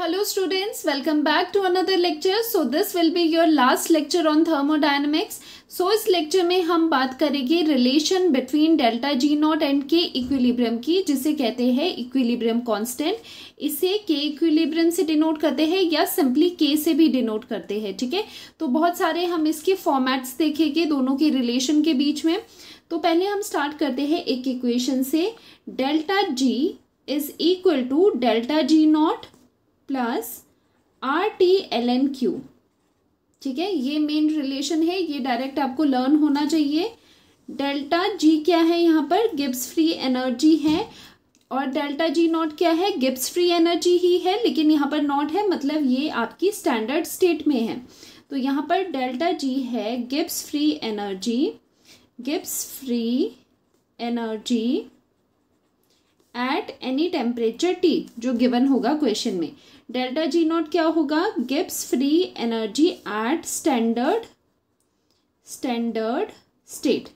Hello students, welcome back to another lecture. So this will be your last lecture on thermodynamics. So इस lecture में हम बात करेंगे relation between delta G not and के equilibrium की, जिसे कहते हैं इक्विलिब्रियम कांस्टेंट. इसे के इक्विलिब्रियम से डिनोट करते हैं या सिंपली के से भी डिनोट करते हैं. ठीक है, तो बहुत सारे हम इसके फॉर्मेट्स देखेंगे दोनों के रिलेशन के बीच में. तो पहले हम स्टार्ट करते हैं एक इक्वेशन से. Delta G is equal to delta G naught plus R T L N Q. ठीक है, ये मेन रिलेशन है, ये डायरेक्ट आपको लर्न होना चाहिए. डेल्टा जी क्या है, यहाँ पर गिब्स फ्री एनर्जी है, और डेल्टा जी नॉट क्या है, गिब्स फ्री एनर्जी ही है, लेकिन यहाँ पर नॉट है, मतलब ये आपकी स्टैंडर्ड स्टेट में है. तो यहाँ पर डेल्टा जी है Gibbs free energy at any temperature T, जो गिवन होगा क्वेश्चन में. डेल्टा जी नॉट क्या होगा, Gibbs free energy at standard state.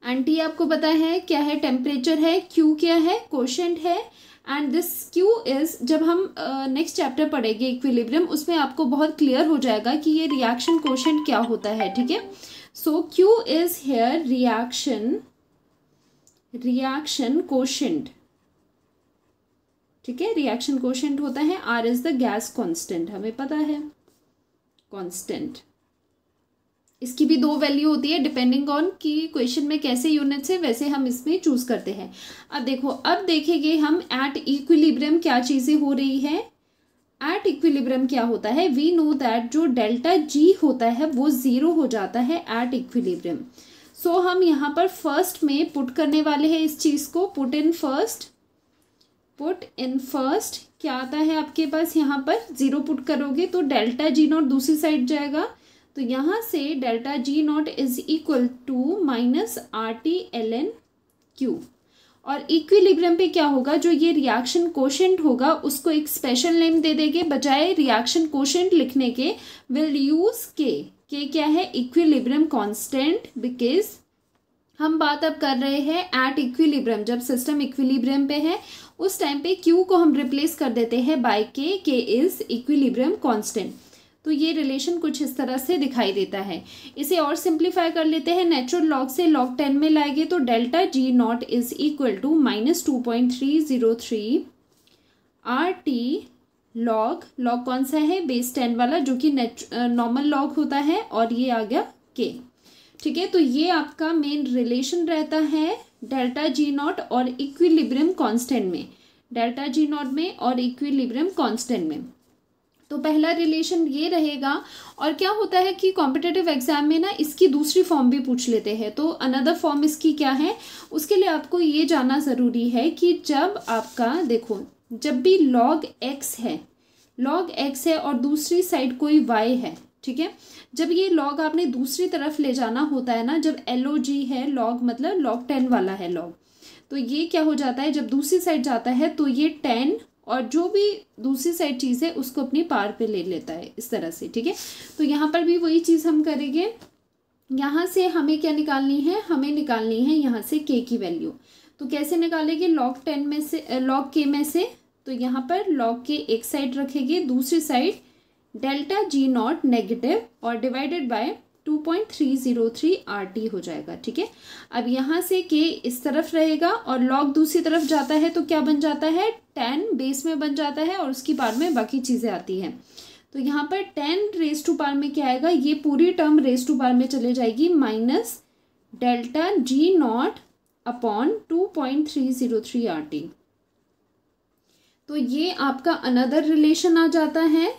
And T आपको पता है क्या है, टेम्परेचर है, क्यू क्या है, कोशेंट है. एंड दिस क्यू इज, जब हम नेक्स्ट चैप्टर पढ़ेंगे इक्विलिब्रियम, उसमें आपको बहुत क्लियर हो जाएगा कि ये रिएक्शन कोशेंट क्या होता है. ठीक है, so Q is here reaction quotient. ठीक है, रिएक्शन कोशेंट होता है. R is the gas constant, हमें पता है कांस्टेंट. इसकी भी दो वैल्यू होती है डिपेंडिंग ऑन कि क्वेश्चन में कैसे यूनिट्स है, वैसे हम इसमें चूज करते हैं. अब देखो, अब देखेंगे हम एट इक्विलिब्रियम क्या चीजें हो रही है. एट इक्विलिब्रियम क्या होता है, वी नो दैट जो डेल्टा जी होता है वो जीरो हो जाता है एट इक्विलिब्रियम. सो हम यहाँ पर फर्स्ट में पुट करने वाले हैं इस चीज को. पुट इन फर्स्ट क्या आता है आपके पास, यहाँ पर जीरो पुट करोगे तो डेल्टा जी नॉट दूसरी साइड जाएगा. तो यहाँ से delta G naught is equal to minus R T L N Q. और इक्विलिब्रियम पे क्या होगा, जो ये रिएक्शन कोशेंट होगा उसको एक स्पेशल नेम दे देंगे. बजाय रिएक्शन कोशेंट लिखने के विल यूज के क्या है, इक्विलिब्रियम कांस्टेंट. बिकॉज हम बात अब कर रहे हैं एट इक्विलिब्रियम, जब सिस्टम इक्विलिब्रियम पे है उस टाइम पे क्यू को हम रिप्लेस कर देते हैं बाय के इज इक्विलिब्रियम कांस्टेंट. तो ये रिलेशन कुछ इस तरह से दिखाई देता है. इसे और सिंप्लीफाई कर लेते हैं, नेचुरल लॉग से log 10 में लाएंगे तो delta G naught is equal to minus 2.303 R T log कौन सा है, बेस 10 वाला, जो कि नॉर्मल लॉग होता है, और ये आ गया के. ठीक है, तो ये आपका मेन रिलेशन रहता है डेल्टा जी नॉट और इक्विलिब्रियम कांस्टेंट में, डेल्टा जी नॉट में और इक्विलिब्रियम कांस्टेंट में. तो पहला रिलेशन ये रहेगा. और क्या होता है कि कॉम्पिटिटिव एग्जाम में ना इसकी दूसरी फॉर्म भी पूछ लेते हैं. तो अनदर फॉर्म इसकी क्या है, उसके लिए आपको ये जानना ज़रूरी है कि जब आपका देखो, जब भी log x है और दूसरी साइड कोई y है, ठीक है, जब ये log आपने दूसरी तरफ ले जाना होता है ना, जब log है, log मतलब log 10 वाला है log, तो ये क्या हो जाता है, जब दूसरी साइड जाता है तो ये 10 और जो भी दूसरी साइड चीज़ है उसको अपनी पार पे ले लेता है इस तरह से. ठीक है, तो यहाँ पर भी वही चीज़ हम करेंगे. यहाँ से हमें क्या निकालनी है, हमें निकालनी है यहाँ से k की वैल्यू. तो कैसे निकालेंगे, log 10 में से log k में से, तो यहाँ पर log k एक साइड रखेंगे, दूसरी side delta G not negative और डिवाइडेड बाय 2.303 आर टी हो जाएगा. ठीक है, अब यहाँ से k इस तरफ रहेगा और log दूसरी तरफ जाता है तो क्या बन जाता है, 10 बेस में बन जाता है और उसकी पार में बाकी चीज़ें आती हैं. तो यहाँ पर 10 रेज टू पार में क्या आएगा, ये पूरी टर्म रेज टू पार में चले जाएगी, minus delta G naught upon 2.303 R T. तो ये आपका अनदर रिलेशन आ जाता है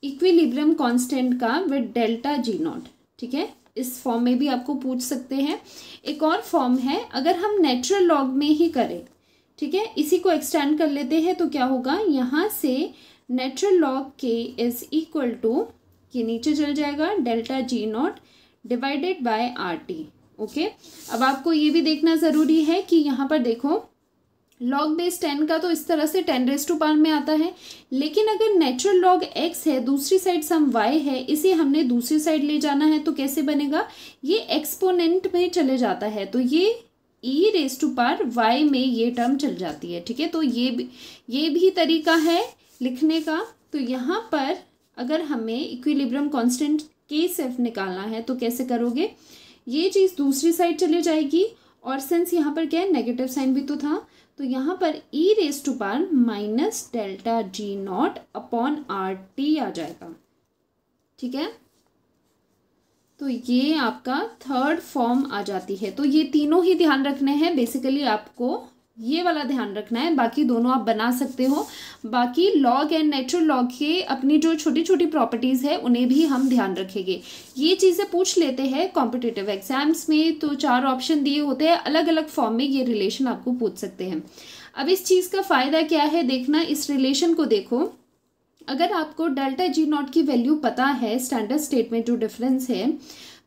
इक्विलिब्रियम कांस्टेंट का विद डेल्टा जी नॉट. ठीक है, इस फॉर्म में भी आपको पूछ सकते हैं. एक और फॉर्म है, अगर हम नेचुरल लॉग में ही करें, ठीक है, इसी को एक्सटेंड कर लेते हैं तो क्या होगा, यहाँ से नेचुरल लॉग के इज इक्वल टू, के नीचे चल जाएगा, delta G not divided by R T. Okay, अब आपको ये भी देखना ज़रूरी है कि यहाँ पर देखो log बेस 10 का तो इस तरह से 10 रेज टू पावर में आता है, लेकिन अगर नेचुरल log x है, दूसरी साइड सम y है, इसे हमने दूसरी साइड ले जाना है तो कैसे बनेगा, ये एक्सपोनेंट में चले जाता है, तो ये ई रेज टू पावर वाई में ये टर्म चल जाती है, ठीक है। तो ये भी तरीका है लिखने का। तो यहाँ पर अगर हमें इक्विलिब्रियम कांस्टेंट के सिर्फ निकालना है तो कैसे करोगे, ये चीज़ दूसरी साइड चले जाएगी और सिंस यहाँ पर क्या है नेगेटिव साइन भी तो था, तो यहाँ पर e raise to power minus delta G naught upon R T आ जाएगा, ठीक है। तो ये आपका थर्ड फॉर्म आ जाती है। तो ये तीनों ही ध्यान रखने हैं, बेसिकली आपको ये वाला ध्यान रखना है, बाकी दोनों आप बना सकते हो। बाकी लॉग एंड नेचुरल लॉग के अपनी जो छोटी छोटी प्रॉपर्टीज़ है उन्हें भी हम ध्यान रखेंगे। ये चीज़ें पूछ लेते हैं कॉम्पिटिटिव एग्जाम्स में, तो 4 ऑप्शन दिए होते हैं, अलग अलग फॉर्म में ये रिलेशन आपको पूछ सकते हैं। अब इस चीज़ का फ़ायदा क्या है देखना, इस रिलेशन को देखो, अगर आपको डेल्टा जी नॉट की वैल्यू पता है स्टैंडर्ड स्टेट में जो डिफरेंस है,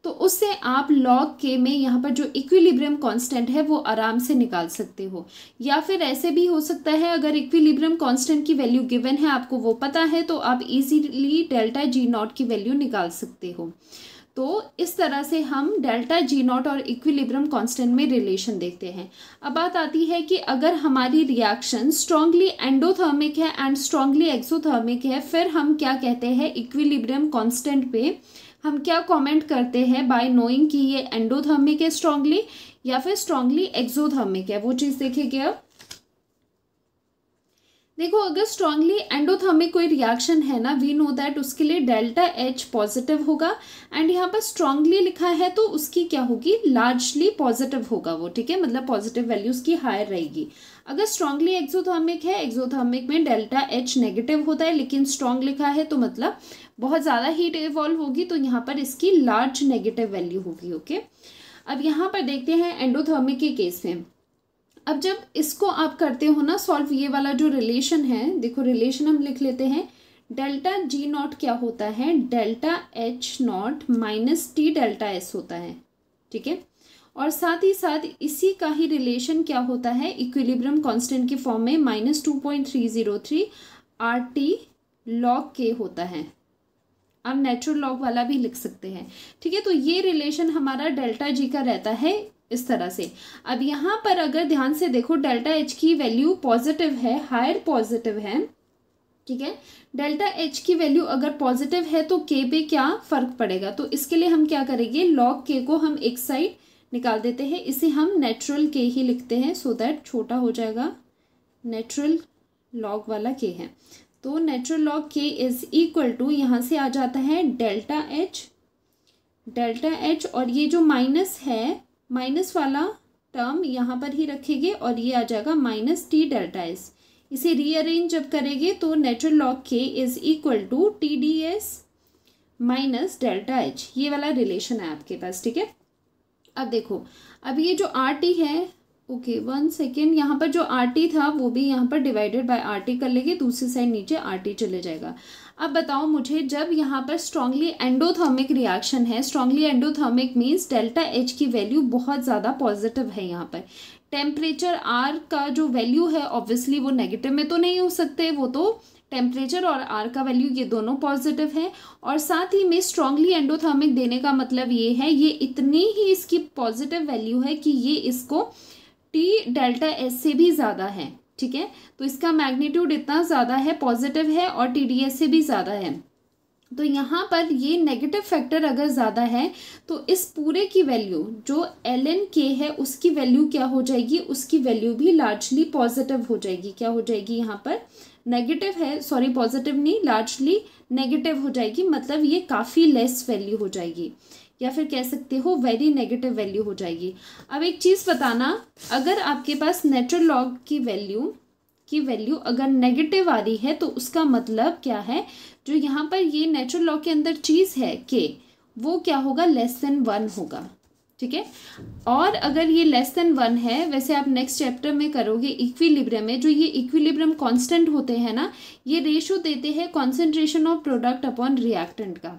तो उससे आप लॉग के में यहाँ पर जो इक्विलिब्रियम कांस्टेंट है वो आराम से निकाल सकते हो। या फिर ऐसे भी हो सकता है, अगर इक्विलिब्रियम कांस्टेंट की वैल्यू गिवन है, आपको वो पता है, तो आप इजीली डेल्टा जी नॉट की वैल्यू निकाल सकते हो। तो इस तरह से हम डेल्टा जी नॉट और इक्विलिब्रियम कांस्टेंट में रिलेशन देखते हैं। अब बात आती है कि अगर हमारी रिएक्शन स्ट्रांगली एंडोथर्मिक है एंड स्ट्रांगली एक्सोथर्मिक है, फिर हम क्या कहते हैं इक्विलिब्रियम कांस्टेंट पे हम क्या कमेंट करते हैं बाय नोइंग कि ये एंडोथर्मिक है स्ट्रांगली या फिर स्ट्रांगली एक्सोथर्मिक है, वो चीज़ देखेंगे। अब देखो, अगर स्ट्रांगली एंडोथर्मिक कोई रिएक्शन है ना, वी नो दैट उसके लिए डेल्टा एच पॉजिटिव होगा, एंड यहाँ पर स्ट्रांगली लिखा है तो उसकी क्या होगी, लार्जली पॉजिटिव होगा वो, ठीक है, मतलब पॉजिटिव वैल्यू उसकी हायर रहेगी। अगर स्ट्रांगली एक्सोथर्मिक है, एक्सोथर्मिक में डेल्टा एच नेगेटिव होता है, लेकिन स्ट्रांग लिखा है तो मतलब बहुत ज़्यादा हीट इवॉल्व होगी, तो यहाँ पर इसकी लार्ज नेगेटिव वैल्यू होगी, ओके। अब यहाँ पर देखते हैं एंडोथर्मिक के केस में। अब जब इसको आप करते हो ना सॉल्व, ये वाला जो रिलेशन है, देखो रिलेशन हम लिख लेते हैं, डेल्टा जी नॉट क्या होता है, delta H not minus T delta S होता है, ठीक है। और साथ ही साथ इसी का ही रिलेशन क्या होता है इक्विलिब्रियम कांस्टेंट की फॉर्म में -2.303 आर टी लॉग के होता है। आप नेचुरल लॉग वाला भी लिख सकते हैं, ठीक है। तो ये रिलेशन हमारा डेल्टा जी का रहता है इस तरह से। अब यहाँ पर अगर ध्यान से देखो, डेल्टा एच की वैल्यू पॉजिटिव है, हायर पॉजिटिव है, ठीक है। डेल्टा एच की वैल्यू अगर पॉजिटिव है तो के पे क्या फर्क पड़ेगा, तो इसके लिए हम क्या करेंगे, लॉग के को हम एक साइड निकाल देते हैं, इसे हम नेचुरल के ही लिखते हैं सो दैट छोटा हो जाएगा, नेचुरल लॉग वाला के है। तो नेचुरल लॉग के इज इक्वल टू, यहाँ से आ जाता है डेल्टा एच, और ये जो माइनस है, माइनस वाला टर्म यहाँ पर ही रखेंगे और ये आ जाएगा माइनस टी डेल्टा एस। इसे रीअरेंज जब करेंगे तो नेचुरल लॉग के is equal to T D S minus delta H, ये वाला रिलेशन है आपके पास, ठीक है। अब देखो, अब ये जो आर टी है, ओके 1 सेकेंड, यहाँ पर जो आर टी था वो भी यहाँ पर डिवाइडेड बाय आर टी कर लेंगे, दूसरी साइड नीचे आर टी चले जाएगा। अब बताओ मुझे, जब यहाँ पर स्ट्रांगली एंडोथर्मिक रिएक्शन है, strongly endothermic means delta H की वैल्यू बहुत ज़्यादा पॉजिटिव है, यहाँ पर टेम्परेचर आर का जो वैल्यू है ऑब्वियसली वो नेगेटिव में तो नहीं हो सकते, वो तो टेम्परेचर और आर का वैल्यू ये दोनों पॉजिटिव है, और साथ ही में स्ट्रांगली एंडोथर्मिक देने का मतलब ये है, ये इतनी ही इसकी पॉजिटिव वैल्यू है कि ये इसको टी डेल्टा एस से भी ज़्यादा है, ठीक है। तो इसका मैग्नीट्यूड इतना ज़्यादा है, पॉजिटिव है और टी डी एस से भी ज़्यादा है। तो यहाँ पर ये नेगेटिव फैक्टर अगर ज़्यादा है तो इस पूरे की वैल्यू जो एल एन के है उसकी वैल्यू क्या हो जाएगी, उसकी वैल्यू भी लार्जली पॉजिटिव हो जाएगी। क्या हो जाएगी, यहाँ पर नेगेटिव है, सॉरी पॉजिटिव नहीं, लार्जली नेगेटिव हो जाएगी, मतलब ये काफ़ी लेस वैल्यू हो जाएगी, या फिर कह सकते हो वेरी नेगेटिव वैल्यू हो जाएगी। अब एक चीज़ बताना, अगर आपके पास नेचुरल लॉग की वैल्यू अगर नेगेटिव आ रही है तो उसका मतलब क्या है, जो यहाँ पर ये नेचुरल लॉग के अंदर चीज़ है के, वो क्या होगा, लेस देन 1 होगा, ठीक है। और अगर ये लेस देन 1 है, वैसे आप नेक्स्ट चैप्टर में करोगे इक्विलिब्रियम में, जो ये इक्विलिब्रियम कांस्टेंट होते हैं ना, ये रेशो देते हैं concentration of product upon reactant का।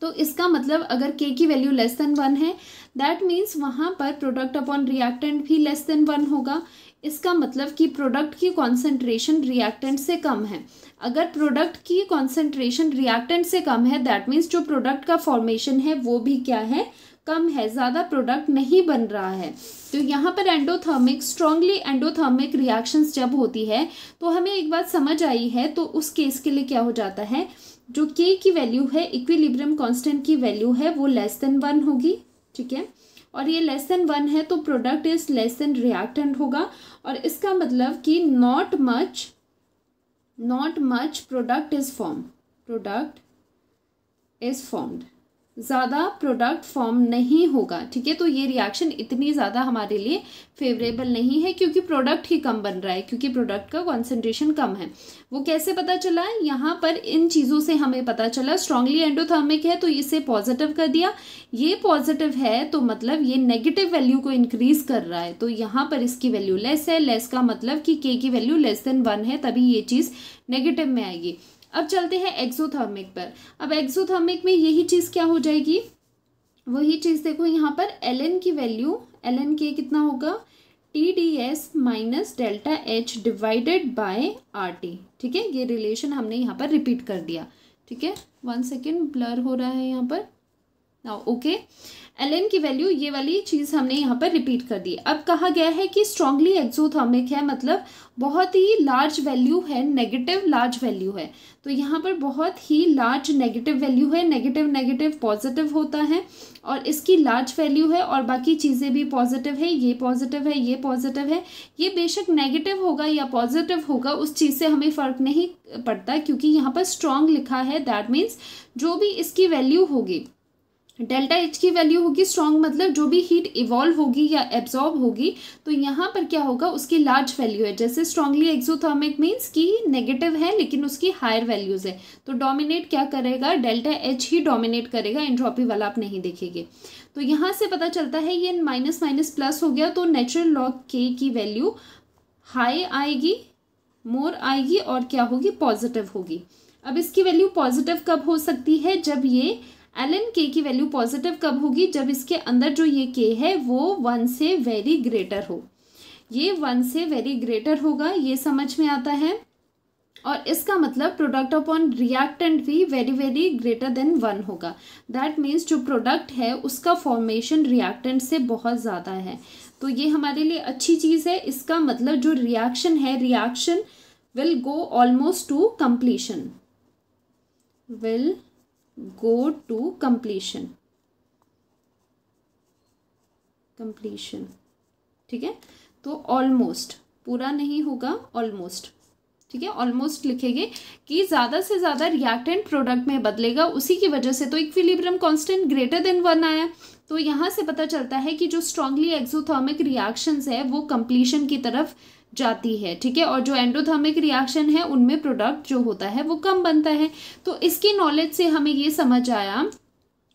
तो इसका मतलब अगर के की वैल्यू लेस देन 1 है, दैट मीन्स वहाँ पर प्रोडक्ट अपॉन रिएक्टेंट भी लेस देन 1 होगा। इसका मतलब कि प्रोडक्ट की कॉन्सेंट्रेशन रिएक्टेंट से कम है। अगर प्रोडक्ट की कॉन्सेंट्रेशन रिएक्टेंट से कम है, दैट मीन्स जो प्रोडक्ट का फॉर्मेशन है वो भी क्या है, कम है, ज़्यादा प्रोडक्ट नहीं बन रहा है। तो यहाँ पर एंडोथर्मिक, स्ट्रांगली एंडोथर्मिक रिएक्शंस जब होती है तो हमें एक बात समझ आई है, तो उस केस के लिए क्या हो जाता है, जो के की वैल्यू है, इक्विलिब्रियम कांस्टेंट की वैल्यू है, वो लेस देन 1 होगी, ठीक है। और ये लेस देन 1 है तो product is less than reactant होगा, और इसका मतलब कि not much product is formed, ज़्यादा प्रोडक्ट फॉर्म नहीं होगा, ठीक है। तो ये रिएक्शन इतनी ज़्यादा हमारे लिए फेवरेबल नहीं है, क्योंकि प्रोडक्ट ही कम बन रहा है, क्योंकि प्रोडक्ट का कॉन्सेंट्रेशन कम है। वो कैसे पता चला, यहाँ पर इन चीज़ों से हमें पता चला, स्ट्रांगली एंडोथर्मिक है तो इसे पॉजिटिव कर दिया, ये पॉजिटिव है तो मतलब ये नेगेटिव वैल्यू को इंक्रीज कर रहा है, तो यहाँ पर इसकी वैल्यू लेस है, लेस का मतलब कि के की वैल्यू लेस देन 1 है, तभी ये चीज़ नेगेटिव में आएगी। अब चलते हैं एक्सोथर्मिक पर। अब एक्सोथर्मिक में यही चीज़ क्या हो जाएगी, वही चीज़ देखो यहाँ पर ln की वैल्यू, ln के कितना होगा, TdS minus delta H divided by RT, ठीक है। ये रिलेशन हमने यहाँ पर रिपीट कर दिया, ठीक है। 1 सेकेंड, ब्लर हो रहा है यहाँ पर, ओके। ln की वैल्यू, ये वाली चीज़ हमने यहाँ पर रिपीट कर दी। अब कहा गया है कि स्ट्रांगली एक्सोथर्मिक है, मतलब बहुत ही लार्ज वैल्यू है, नेगेटिव लार्ज वैल्यू है, तो यहाँ पर बहुत ही लार्ज नेगेटिव वैल्यू है, नेगेटिव नेगेटिव पॉजिटिव होता है, और इसकी लार्ज वैल्यू है, और बाकी चीज़ें भी पॉजिटिव है, ये पॉजिटिव है, ये पॉजिटिव है, ये बेशक नेगेटिव होगा या पॉजिटिव होगा, उस चीज़ से हमें फ़र्क नहीं पड़ता, क्योंकि यहाँ पर स्ट्रांग लिखा है, दैट मीन्स जो भी इसकी वैल्यू होगी, डेल्टा एच की वैल्यू होगी स्ट्रॉन्ग, मतलब जो भी हीट इवॉल्व होगी या एब्जॉर्ब होगी, तो यहाँ पर क्या होगा, उसकी लार्ज वैल्यू है। जैसे स्ट्रांगली एक्सोथर्मिक मीन्स कि नेगेटिव है लेकिन उसकी हायर वैल्यूज है, तो डोमिनेट क्या करेगा, डेल्टा एच ही डोमिनेट करेगा, एंट्रोपी वाला आप नहीं देखेंगे। तो यहाँ से पता चलता है ये माइनस माइनस प्लस हो गया, तो नेचुरल लॉग के की वैल्यू हाई आएगी, मोर आएगी, और क्या होगी, पॉजिटिव होगी। अब इसकी वैल्यू पॉजिटिव कब हो सकती है, जब ये ln k की वैल्यू पॉजिटिव कब होगी, जब इसके अंदर जो ये k है वो 1 से वेरी ग्रेटर हो, ये 1 से वेरी ग्रेटर होगा, ये समझ में आता है। और इसका मतलब प्रोडक्ट अपॉन रिएक्टेंट भी वेरी वेरी ग्रेटर देन 1 होगा, दैट मीन्स जो प्रोडक्ट है उसका फॉर्मेशन रिएक्टेंट से बहुत ज़्यादा है, तो ये हमारे लिए अच्छी चीज़ है। इसका मतलब जो रिएक्शन है, reaction will go almost two completion, will go to completion, ठीक है। तो ऑलमोस्ट, पूरा नहीं होगा, ऑलमोस्ट, ठीक है। ऑलमोस्ट लिखेंगे कि ज़्यादा से ज़्यादा रिएक्टेंट प्रोडक्ट में बदलेगा, उसी की वजह से तो इक्विलिब्रियम कांस्टेंट ग्रेटर देन 1 आया। तो यहाँ से पता चलता है कि जो स्ट्रांगली एक्सोथर्मिक रिएक्शंस है वो कंप्लीशन की तरफ जाती है, ठीक है, और जो एंडोथर्मिक रिएक्शन है उनमें प्रोडक्ट जो होता है वो कम बनता है। तो इसकी नॉलेज से हमें ये समझ आया,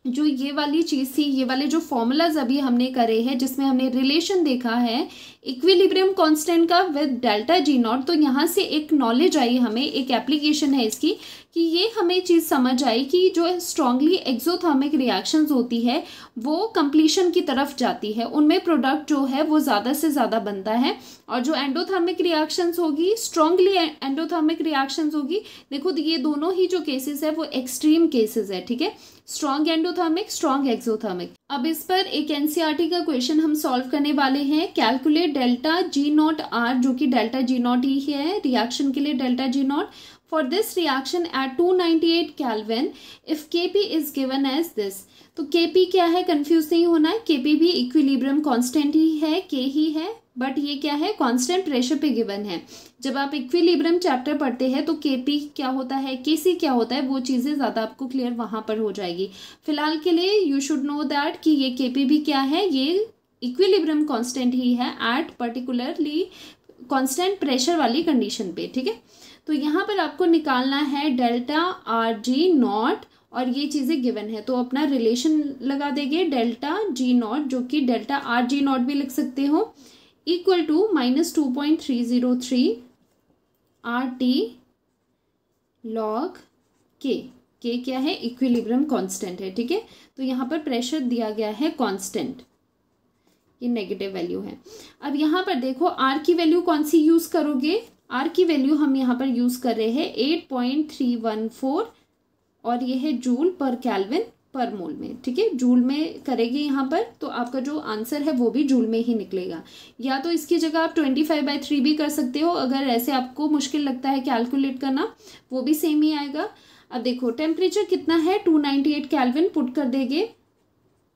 जो ये वाली चीज़ थी, ये वाले जो फॉर्मूलाज अभी हमने करे हैं, जिसमें हमने रिलेशन देखा है इक्विलिब्रियम कांस्टेंट का विद डेल्टा जी नॉट, तो यहाँ से एक नॉलेज आई हमें, एक एप्लीकेशन है इसकी, कि ये हमें चीज़ समझ आई कि जो स्ट्रांगली एक्सोथर्मिक रिएक्शंस होती है वो कंप्लीशन की तरफ जाती है, उनमें प्रोडक्ट जो है वो ज़्यादा से ज़्यादा बनता है, और जो एंडोथर्मिक रिएक्शंस होगी, स्ट्रांगली एंडोथर्मिक रिएक्शंस होगी, देखो ये दोनों ही जो केसेस है वो एक्सट्रीम केसेस है, ठीक है, स्ट्रॉन्ग एंडोथर्मिक, स्ट्रॉन्ग एक्सोथर्मिक। अब इस पर एक एनसीईआरटी का क्वेश्चन हम सॉल्व करने वाले हैं, calculate delta G naught R, जो कि डेल्टा जी नॉट ही है रिएक्शन के लिए, delta G naught for this reaction at 298 kelvin if KP is given as this. तो केपी क्या है, कंफ्यूज नहीं होना है, केपी भी इक्विलिब्रियम कांस्टेंट ही है, के ही है, बट ये क्या है, कांस्टेंट प्रेशर पे गिवन है। जब आप इक्विलिब्रियम चैप्टर पढ़ते हैं तो केपी क्या होता है, केसी क्या होता है, वो चीज़ें ज़्यादा आपको क्लियर वहाँ पर हो जाएगी। फिलहाल के लिए यू शुड नो दैट कि ये केपी भी क्या है, ये इक्विलिब्रियम कांस्टेंट ही है एट पर्टिकुलरली कांस्टेंट प्रेशर वाली कंडीशन पे, ठीक है। तो यहाँ पर आपको निकालना है डेल्टा आर जी नॉट, और ये चीज़ें गिवन है, तो अपना रिलेशन लगा देंगे, डेल्टा जी नॉट, जो कि डेल्टा आर जी नॉट भी लिख सकते हो, equal to -2.303 RT log K। K क्या है, इक्विलिब्रियम कांस्टेंट है, ठीक है। तो यहाँ पर प्रेशर दिया गया है कांस्टेंट, ये नेगेटिव वैल्यू है। अब यहाँ पर देखो R की वैल्यू कौन सी यूज़ करोगे, R की वैल्यू हम यहाँ पर यूज़ कर रहे हैं 8.314, और ये है जूल पर केल्विन पर मोल में, ठीक है। जूल में करेंगे यहाँ पर तो आपका जो आंसर है वो भी जूल में ही निकलेगा। या तो इसकी जगह आप 25/3 भी कर सकते हो, अगर ऐसे आपको मुश्किल लगता है कैलकुलेट करना, वो भी सेम ही आएगा। अब देखो टेम्परेचर कितना है, 298 केल्विन पुट कर देंगे।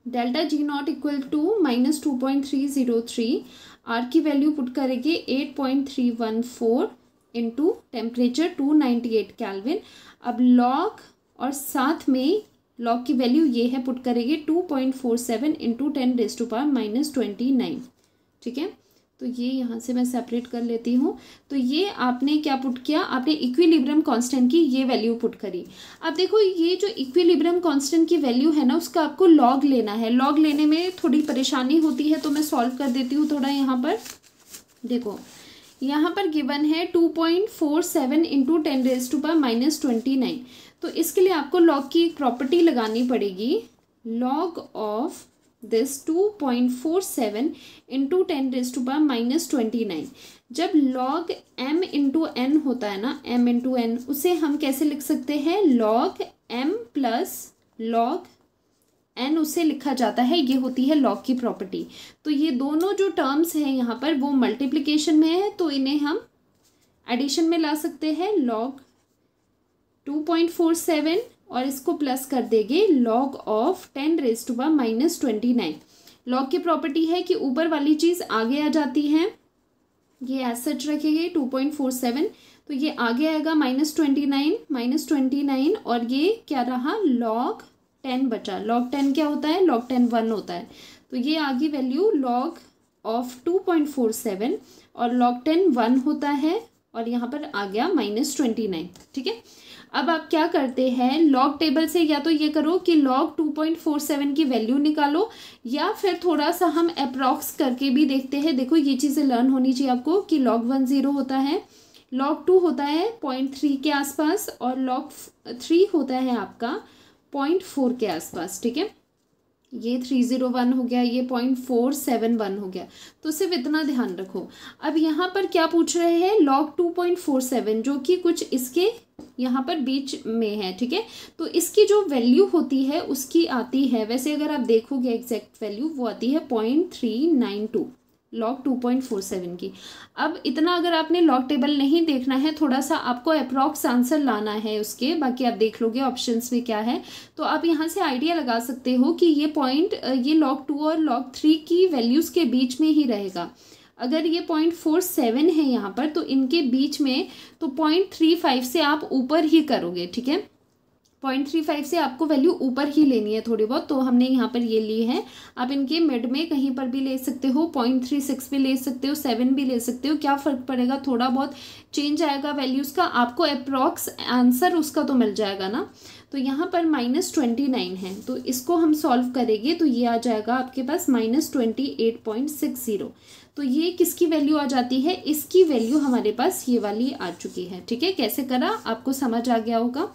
Delta G naught equal to -2.303, R की वैल्यू पुट करेंगे 8.314 इंटू टेम्परेचर 298 केल्विन। अब लॉग और साथ में लॉग की वैल्यू ये है, पुट करेंगे 2.47 इंटू 10⁻⁻29, ठीक है। तो ये यहाँ से मैं सेपरेट कर लेती हूँ। तो ये आपने क्या पुट किया, आपने इक्विलिब्रियम कांस्टेंट की ये वैल्यू पुट करी। अब देखो ये जो इक्विलिब्रियम कांस्टेंट की वैल्यू है ना, उसका आपको लॉग लेना है। लॉग लेने में थोड़ी परेशानी होती है तो मैं सॉल्व कर देती हूँ थोड़ा। यहाँ पर देखो, यहाँ पर गिवन है 2.47 इंटू 10⁻⁻29। तो इसके लिए आपको लॉग की एक प्रॉपर्टी लगानी पड़ेगी, लॉग ऑफ दिस 2.47 इंटू 10⁻⁻29। जब लॉग m इंटू n होता है ना, m इंटू n, उसे हम कैसे लिख सकते हैं, log m plus log n उसे लिखा जाता है, ये होती है लॉग की प्रॉपर्टी। तो ये दोनों जो टर्म्स हैं यहाँ पर वो मल्टीप्लिकेशन में है, तो इन्हें हम एडिशन में ला सकते हैं। लॉग 2.47 और इसको प्लस कर देंगे लॉग ऑफ 10⁻⁻29। लॉग की प्रॉपर्टी है कि ऊपर वाली चीज़ आगे आ जाती है, ये एज सच रखेंगे 2.47, तो ये आगे आएगा -29 और ये क्या रहा, log 10 बचा। log 10 क्या होता है, log 10 1 होता है। तो ये आगे वैल्यू log ऑफ 2.47 और log 10 1 होता है और यहाँ पर आ गया -29, ठीक है। अब आप क्या करते हैं, लॉग टेबल से या तो ये करो कि log 2.47 की वैल्यू निकालो, या फिर थोड़ा सा हम अप्रॉक्स करके भी देखते हैं। देखो ये चीज़ें लर्न होनी चाहिए आपको कि log 1 0 होता है, log 2 होता है 0.3 के आसपास और log 3 होता है आपका 0.4 के आसपास, ठीक है। ये 301 हो गया, ये 0.471 हो गया, तो सिर्फ इतना ध्यान रखो। अब यहाँ पर क्या पूछ रहे हैं, log 2.47 जो कि कुछ इसके यहाँ पर बीच में है, ठीक है। तो इसकी जो वैल्यू होती है उसकी आती है, वैसे अगर आप देखोगे एग्जैक्ट वैल्यू वो आती है 0.392 log 2.47 की। अब इतना अगर आपने लॉग टेबल नहीं देखना है, थोड़ा सा आपको अप्रॉक्स आंसर लाना है उसके, बाकी आप देख लोगे ऑप्शंस में क्या है, तो आप यहाँ से आइडिया लगा सकते हो कि ये पॉइंट ये log 2 और log 3 की वैल्यूज़ के बीच में ही रहेगा। अगर ये 0.47 है यहाँ पर तो इनके बीच में, तो 0.35 से आप ऊपर ही करोगे, ठीक है। 0.35 से आपको वैल्यू ऊपर ही लेनी है थोड़ी बहुत, तो हमने यहाँ पर ये ली है। आप इनके मिड में कहीं पर भी ले सकते हो, 0.36 भी ले सकते हो, 7 भी ले सकते हो, क्या फ़र्क पड़ेगा, थोड़ा बहुत चेंज आएगा वैल्यूज़ का, आपको अप्रॉक्स आंसर उसका तो मिल जाएगा ना। तो यहाँ पर -29 है, तो इसको हम सॉल्व करेंगे तो ये आ जाएगा आपके पास -28.60। तो ये किसकी वैल्यू आ जाती है, इसकी वैल्यू हमारे पास ये वाली आ चुकी है, ठीक है। कैसे करा आपको समझ आ गया होगा।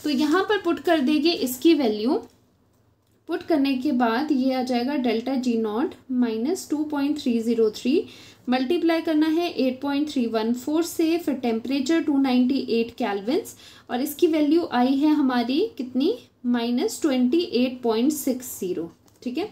तो यहाँ पर पुट कर देंगे इसकी वैल्यू, पुट करने के बाद ये आ जाएगा डेल्टा जी नॉट -2.303, मल्टीप्लाई करना है 8.314 से, फिर टेम्परेचर 298 केल्विन्स और इसकी वैल्यू आई है हमारी कितनी, -28.60, ठीक है।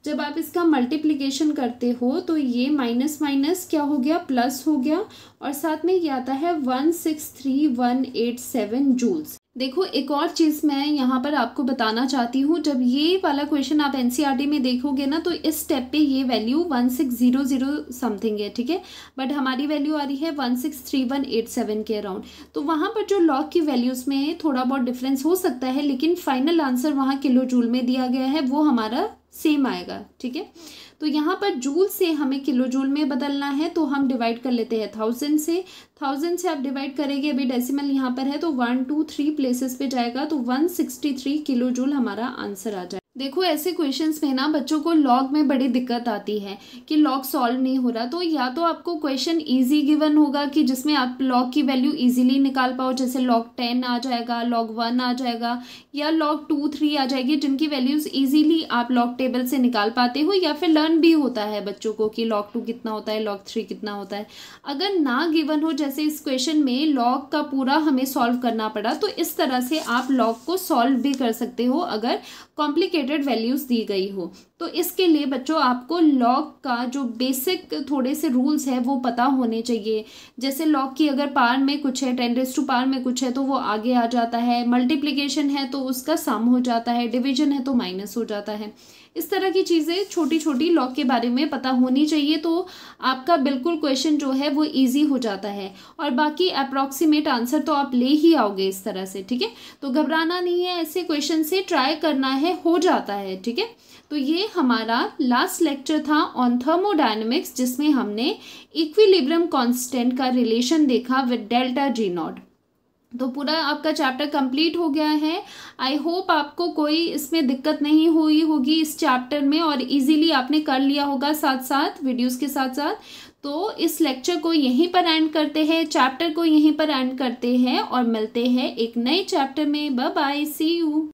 जब आप इसका मल्टीप्लिकेशन करते हो तो ये माइनस माइनस क्या हो गया, प्लस हो गया, और साथ में ये आता है 163187 जूल्स। देखो एक और चीज़ मैं यहाँ पर आपको बताना चाहती हूँ, जब ये वाला क्वेश्चन आप एनसीईआरटी में देखोगे ना तो इस स्टेप पे ये वैल्यू 1600 समथिंग है, ठीक है, बट हमारी वैल्यू आ रही है 163187 के अराउंड। तो वहाँ पर जो लॉग की वैल्यूज़ में थोड़ा बहुत डिफरेंस हो सकता है, लेकिन फाइनल आंसर वहाँ किलो जूल में दिया गया है, वो हमारा सेम आएगा, ठीक है। तो यहाँ पर जूल से हमें किलो जूल में बदलना है, तो हम डिवाइड कर लेते हैं 1000 से। 1000 से आप डिवाइड करेंगे, अभी डेसिमल यहाँ पर है तो 1 2 3 प्लेसेस पे जाएगा, तो 163 किलो जूल हमारा आंसर आ जाए। देखो ऐसे क्वेश्चंस में ना बच्चों को लॉग में बड़ी दिक्कत आती है कि लॉग सॉल्व नहीं हो रहा। तो या तो आपको क्वेश्चन इजी गिवन होगा कि जिसमें आप लॉग की वैल्यू इजीली निकाल पाओ, जैसे लॉग 10 आ जाएगा, लॉग 1 आ जाएगा, या लॉग 2 3 आ जाएगी, जिनकी वैल्यूज इजीली आप लॉग टेबल से निकाल पाते हो, या फिर लर्न भी होता है बच्चों को कि लॉग 2 कितना होता है, लॉग 3 कितना होता है। अगर ना गिवन हो, जैसे इस क्वेश्चन में लॉग का पूरा हमें सॉल्व करना पड़ा, तो इस तरह से आप लॉग को सॉल्व भी कर सकते हो अगर कॉम्प्लिकेटेड वैल्यूज दी गई हो। तो इसके लिए बच्चों आपको लॉग का जो बेसिक थोड़े से रूल्स है वो पता होने चाहिए। जैसे लॉग की अगर पावर में कुछ है, 10 पावर में कुछ है तो वो आगे आ जाता है, मल्टीप्लिकेशन है तो उसका सम हो जाता है, डिवीजन है तो माइनस हो जाता है। इस तरह की चीज़ें छोटी छोटी लॉग के बारे में पता होनी चाहिए, तो आपका बिल्कुल क्वेश्चन जो है वो इजी हो जाता है। और बाकी अप्रॉक्सीमेट आंसर तो आप ले ही आओगे इस तरह से, ठीक है। तो घबराना नहीं है, ऐसे क्वेश्चन से ट्राई करना है, हो जाता है, ठीक है। तो ये हमारा लास्ट लेक्चर था ऑन थर्मोडायनेमिक्स, जिसमें हमने इक्विलिब्रियम कांस्टेंट का रिलेशन देखा विद डेल्टा जी नॉट। तो पूरा आपका चैप्टर कंप्लीट हो गया है। आई होप आपको कोई इसमें दिक्कत नहीं हुई होगी इस चैप्टर में, और इजीली आपने कर लिया होगा साथ साथ वीडियोस के साथ साथ। तो इस लेक्चर को यहीं पर एंड करते हैं, चैप्टर को यहीं पर एंड करते हैं, और मिलते हैं एक नए चैप्टर में। Bye bye, see you.